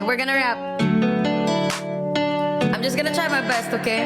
We're gonna rap. I'm just gonna try my best, okay?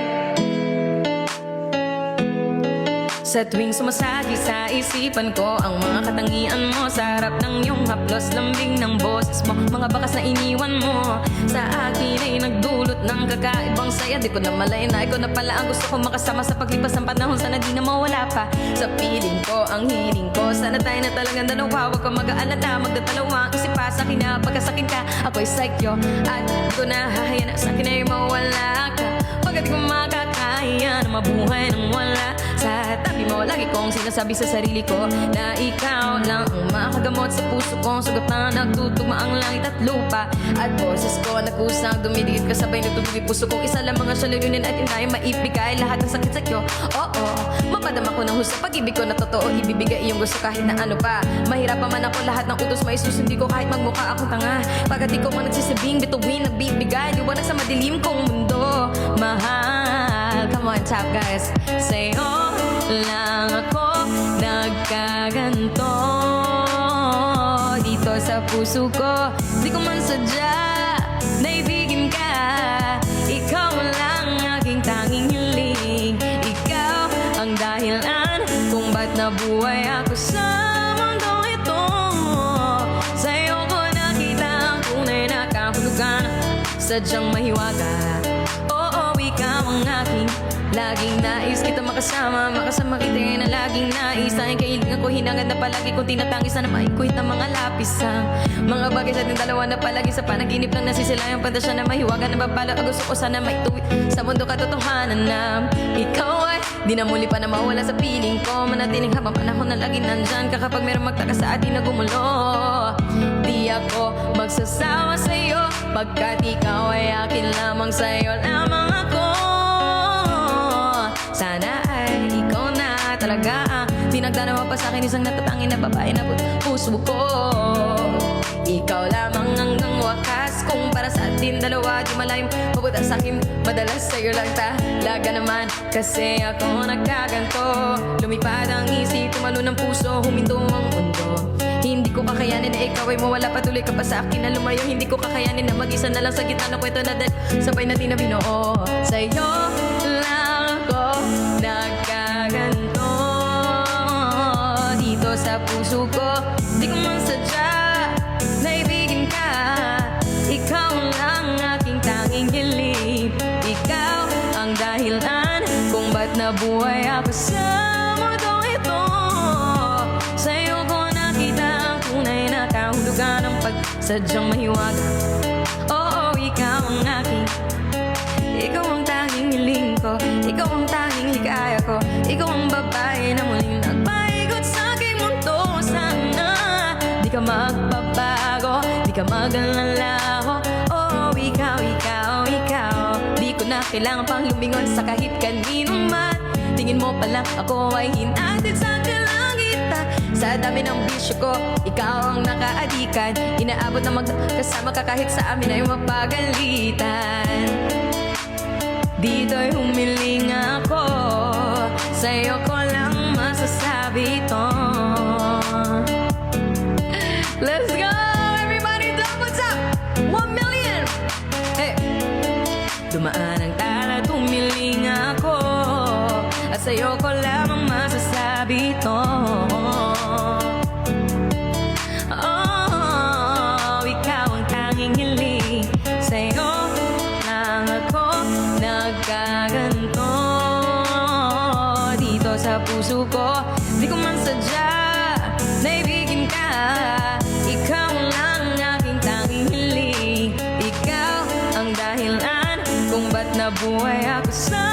Sa tuwing sumasagi sa isipan ko ang mga katangian mo, sa harap ng iyong haplos, lambing ng boses mo, mga bakas na iniwan mo sa akin ay nagdulot ng kakaibang saya. Di ko na malay na ikaw na pala ang gusto ko makasama sa paglipas ng panahon. Sana di na mawala pa sa piling ko ang hiling ko. Sana tayo na talagang dalawa, huwag kang mag-aalala, magdadalawang isip pa sa akin na pagkasakit ka. Ako'y psycho at di ko na hahaya na sa akin ay mawala ka. Pagkat di ko makakaya na mabuhay nang wala sa tabi mo. Lagi kong sinasabi sa sarili ko na ikaw lang ang makagamot sa puso ko. Sugat na nagtutugma ang langit at lupa, at boses ko nagkusang dumidikit kasabay na tubig puso kong isa lang mga syalunin at hindi maibigay lahat ng sakit sa'yo. Oo, mapadama ko ng husto pag-ibig ko na totoo, ibibigay iyong gusto kahit na ano pa. Mahirap pa man ako, lahat ng utos may susundi ko kahit magmukha akong tanga. Pagkat di ko man nagsisibing bituin, nagbibigay liwanag sa madilim kong mundo. Mahal, come on top guys, sa'yo lang ako nagkaganto. Dito sa puso ko, di ko man sadya naibigin ka. Ikaw lang aking tanging hiling, ikaw ang dahilan kung ba't nabuhay ako sa mundong ito. Sa'yo ko nakita ang tunay na kahulugan, sadyang mahiwaga. Oo, ikaw ang aking laging nais kita makasama, makasama kita na laging nais. Tayong kahilingan ko, hinangad na palagi kong tinatangis na maikuhit ang mga lapisang mga bagay sa ating dalawa na palagi sa panaginip lang nasisilayang pantasya na mahiwaga na babala. Gusto ko sana maituwid sa mundo katotohanan na ikaw ay di na muli pa na mawala sa piling ko. Manatiling habang panahon na lagi nandyan ka kapag mayroong magtaka sa atin na gumulo. Di ako magsasawa sa'yo pagkat ikaw ay akin lamang, sa'yo lamang ako. Sana ay ikaw na talaga ang pinagdanawa pa sa akin, isang natatangin na babae na puso ko. Ikaw lamang hanggang wakas, kung para sa atin dalawa di malayong mabuta sa akin. Madalas sa'yo lang talaga naman kasi ako nagkaganto. Lumipad ang isip, tumalo ng puso, huminto ang mundo. Hindi ko kakayanin na ikaw ay mawala, patuloy ka pa sa akin na lumayo. Hindi ko kakayanin na mag-isa na lang sa gitna ng kwento na sabay natin na binuo. Sa'yo lang ako nagkaganto. Dito sa puso ko, di ko man sadya naibigin ka. Ikaw lang aking tanging hiling, ikaw ang dahilan kung ba't nabuhay ako sa mundong ito. Sa'yo ko nakita ang tunay na kahulugan ng pagsadyang mahiwaga. Oo, ikaw ang aking, ikaw ang tanging hiling ko, ikaw ang tanging ligaya ko, ikaw ang babae na muling nagpaikot sa aking mundo. Sana di ka magbabago, di ka mag-alala. Oh, ikaw, ikaw, ikaw, di ko na kailangan pang lumingon sa kahit kanino man. Tingin mo pa lang ako ay hinatid sa kalangitan. Sa dami ng bisyo ko, ikaw ang nakaadikan. Inaabot na magkasama ka kahit sa amin ay mapagalitan. Dito'y humiling ako, sa'yo ko lang masasabi ito. Let's go! Everybody clap, what's up? 1 million! Hey! Dumaan ang tala, tumiling ako, at sa'yo ko lamang masasabi ito. Oh, ikaw ang tanging hiling, sa'yo lang ako nagkaganto. Dito sa puso ko, di ko man sadya naibigin ka. Ikaw lang aking tanging hiling, ikaw ang dahilan kung ba't nabuhay ako sa